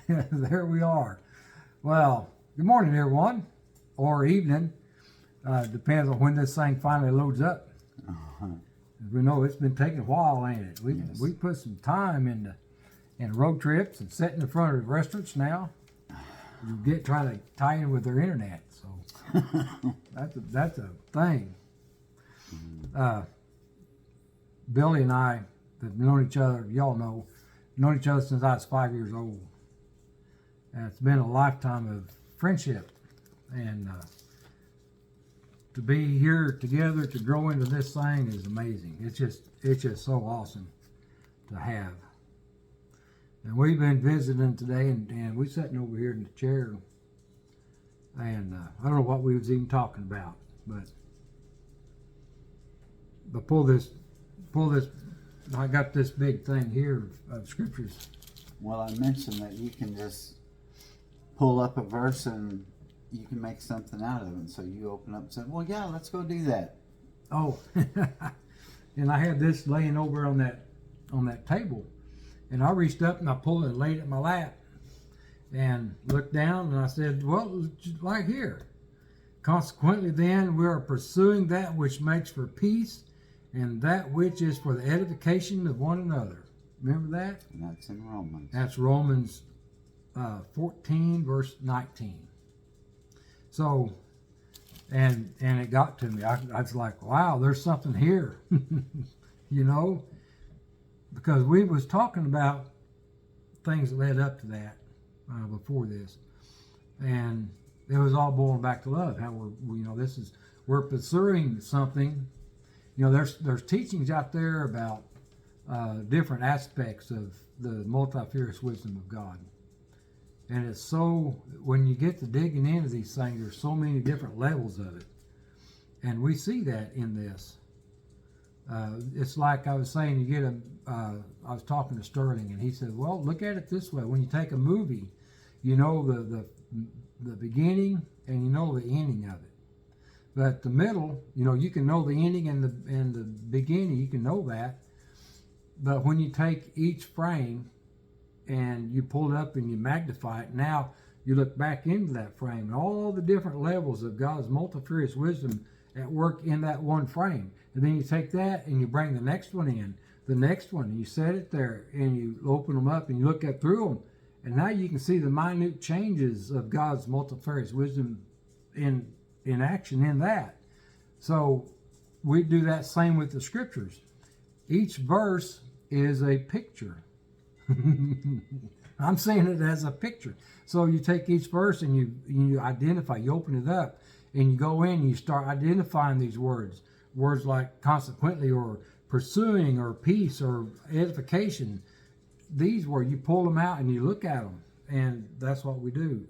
There we are. Well, good morning, everyone, or evening. Depends on when this thing finally loads up. We know it's been taking a while, ain't it? We put some time in road trips and sitting in front of restaurants now. You trying to tie in with their internet, so that's a thing. Billy and I have known each other. Y'all known each other since I was 5 years old. And it's been a lifetime of friendship, and to be here together to grow into this thing is amazing. It's just so awesome to have. And we've been visiting today, and we're sitting over here in the chair, and I don't know what we was even talking about, but pull this. I got this big thing here of scriptures. Well, I mentioned that you can just pull up a verse and you can make something out of it. So you open up and say, well, yeah, let's go do that. Oh, and I had this laying over on that table, and I reached up and I pulled it and laid it in my lap and looked down, and I said, well, it's right here. Consequently then, we are pursuing that which makes for peace and that which is for the edification of one another. Remember that? And that's in Romans. That's Romans 14 verse 19. So, and it got to me. I was like, wow, there's something here, you know, because we was talking about things that led up to that before this, and it was all boiling back to love. How we're pursuing something. You know, there's teachings out there about different aspects of the multifarious wisdom of God. And it's so, when you get to digging into these things, there's so many different levels of it. And we see that in this. It's like I was saying, I was talking to Sterling, and he said, well, look at it this way. When you take a movie, you know the beginning and you know the ending of it. But the middle, you know, you can know the ending and the beginning, you can know that. But when you take each frame and you pull it up and you magnify it, now you look back into that frame and all the different levels of God's multifarious wisdom at work in that one frame. And then you take that and you bring the next one in, the next one, and you set it there and you open them up and you look at through them. And now you can see the minute changes of God's multifarious wisdom in action in that. So we do that same with the scriptures. Each verse is a picture. I'm saying it as a picture. So you take each verse and you identify, you open it up and you go in and you start identifying these words like consequently or pursuing or peace or edification. These words, you pull them out and you look at them, and that's what we do.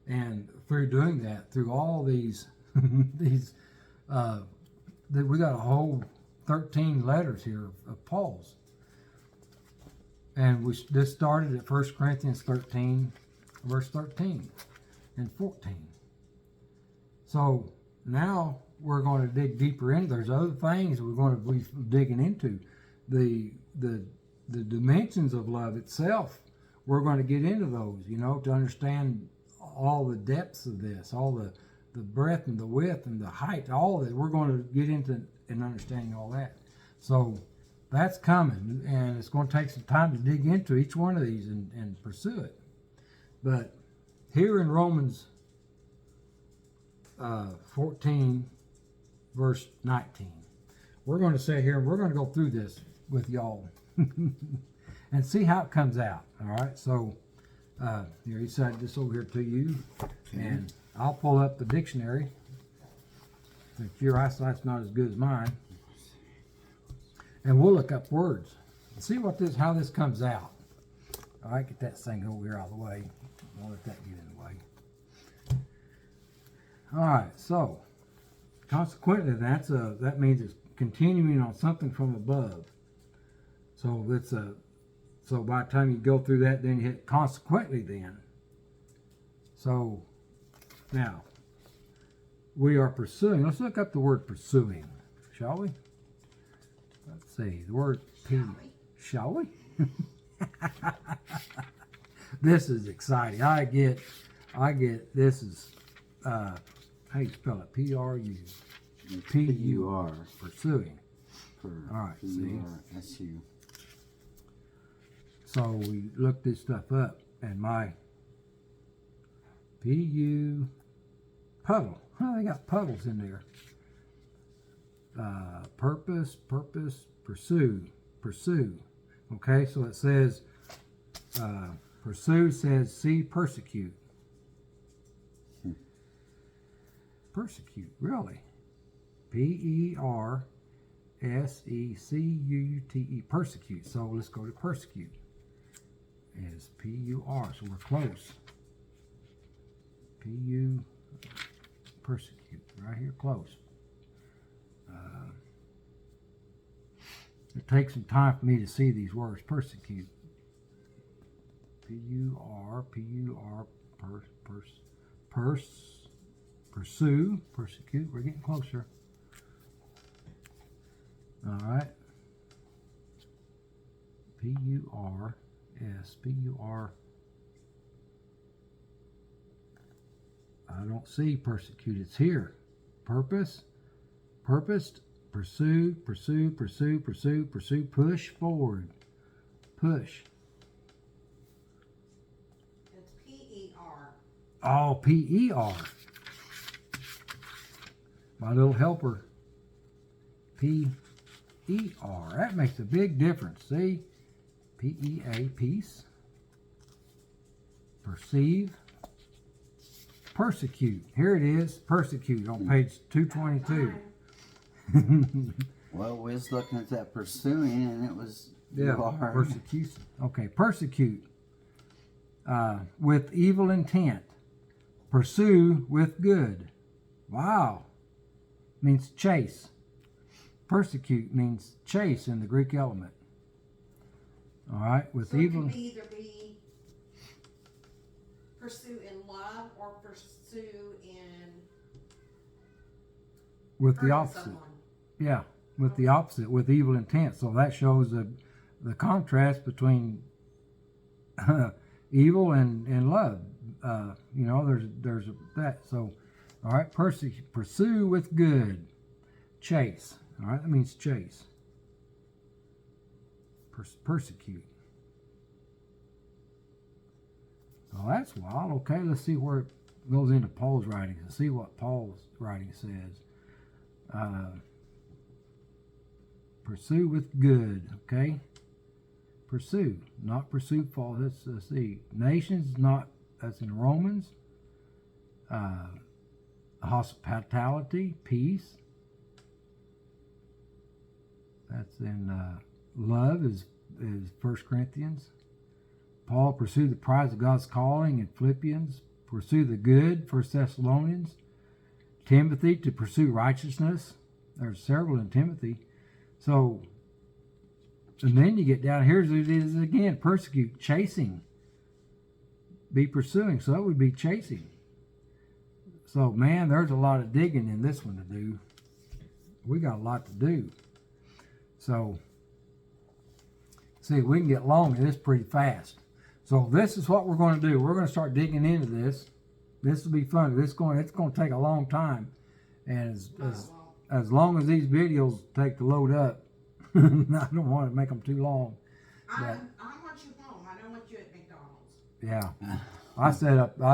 And through doing that, through all these we got a whole 13 letters here of Paul's, and this started at 1 Corinthians 13 verse 13 and 14. So now we're going to dig deeper into. There's other things we're going to be digging into. The dimensions of love itself, we're going to get into those, you know, to understand all the depths of this, all the breadth and the width and the height, all that. We're going to get into and understanding all that. So that's coming, and it's going to take some time to dig into each one of these and pursue it. But here in Romans 14 verse 19, we're going to sit here and we're going to go through this with y'all and see how it comes out. All right, so here, he said this over here to you, and I'll pull up the dictionary since your eyesight's not as good as mine, and we'll look up words and see how this comes out. All right, get that thing over here out of the way. I'll let that get in the way. All right, so consequently, that means it's continuing on something from above. So so by the time you go through that, then you hit consequently then. So now we are pursuing. Let's look up the word pursuing, shall we? Let's see, the word P. Shall we? This is exciting. I get. This is. How you spell it? P-R-U. P-U-R. Pursuing. For All right. See. P-U-R-S-U. So we looked this stuff up, and my P-U puddle. Oh, they got puddles in there. Purpose, pursue. Okay, so it says, pursue says see, persecute. Persecute, really? P-E-R-S-E-C-U-T-E, persecute. So let's go to persecute. Is P-U-R, so we're close. P-U, persecute, right here, close. It takes some time for me to see these words. Persecute. P-U-R, pursue, persecute. We're getting closer. All right. P-U-R-S, P-U-R. I don't see persecute. It's here. Purposed. Pursue, push forward. Push. It's P-E-R. Oh, P-E-R. My little helper. P-E-R. That makes a big difference. See? P-E-A, peace. Perceive. Persecute. Here it is. Persecute on page 222. Well, we was looking at that pursuing, and it was persecution. Okay, persecute with evil intent. Pursue with good. Wow, means chase. Persecute means chase in the Greek element. All right, with So evil. it can either be pursue in love or pursue in With the hurting opposite. someone. Yeah, with the opposite, with evil intent. So that shows the contrast between evil and love. There's that. So, all right, pursue with good. Chase. All right, that means chase. Persecute. Oh, that's wild. Okay, let's see where it goes into Paul's writings and see what Paul's writing says. Pursue with good, okay? Pursue, not pursue fall. Let's see. Nations, not, that's in Romans. Hospitality, peace. That's in love is 1 Corinthians. Paul, pursue the prize of God's calling in Philippians. Pursue the good, 1 Thessalonians. Timothy, to pursue righteousness. There's several in Timothy. So, and then you get down, here's it is again, persecute, chasing. Be pursuing, so that would be chasing. So, man, there's a lot of digging in this one to do. We got a lot to do. So, see, we can get long in this pretty fast. So this is what we're going to do. We're going to start digging into this. This will be fun. It's going to take a long time. And as long as these videos take to load up, I don't want to make them too long. I want you home. I don't want you at McDonald's. Yeah. I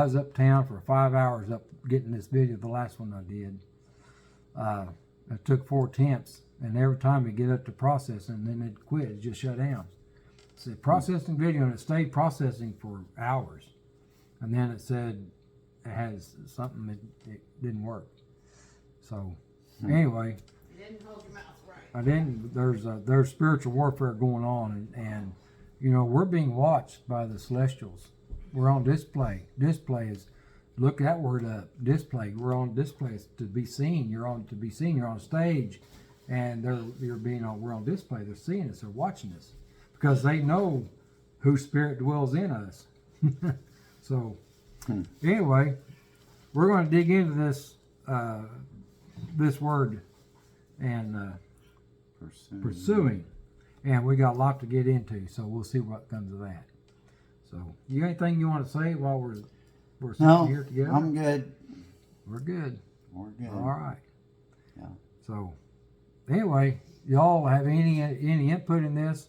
was uptown for 5 hours up getting this video, the last one I did. It took 4 attempts, and every time you get up to processing, then it'd quit, it just shut down. It said processing video, and it stayed processing for hours. And then it said it has something, it didn't work. So anyway, You didn't hold your mouth right. I didn't. There's spiritual warfare going on, and we're being watched by the celestials. We're on display. Display is, look that word up. Display. We're on display to be seen. You're on to be seen. You're on stage, and we're on display. They're seeing us. They're watching us because they know whose spirit dwells in us. So anyway, we're going to dig into this word and pursuing, and we got a lot to get into, so we'll see what comes of that. So, you got anything you want to say while we're sitting No, here together? I'm good. We're good. We're good. All right. Yeah. So, anyway, y'all have any input in this?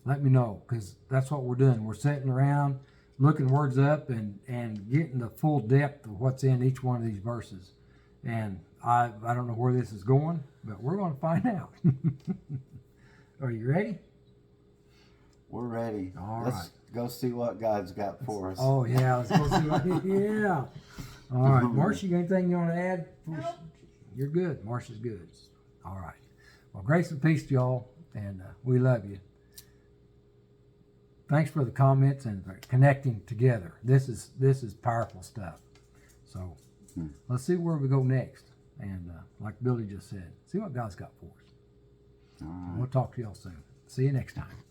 Let me know, because that's what we're doing. We're sitting around, looking words up, and getting the full depth of what's in each one of these verses. And I don't know where this is going, but we're going to find out. Are you ready? We're ready. All Let's right. go see what God's got for us. Oh yeah, let's go see what. Yeah. All right, Marcia, you got anything you want to add? Nope. You're good. Marcia's good. All right. Well, grace and peace to y'all, and we love you. Thanks for the comments and for connecting together. This is powerful stuff. So let's see where we go next. And like Billy just said, see what God's got for us. All right. We'll talk to y'all soon. See you next time.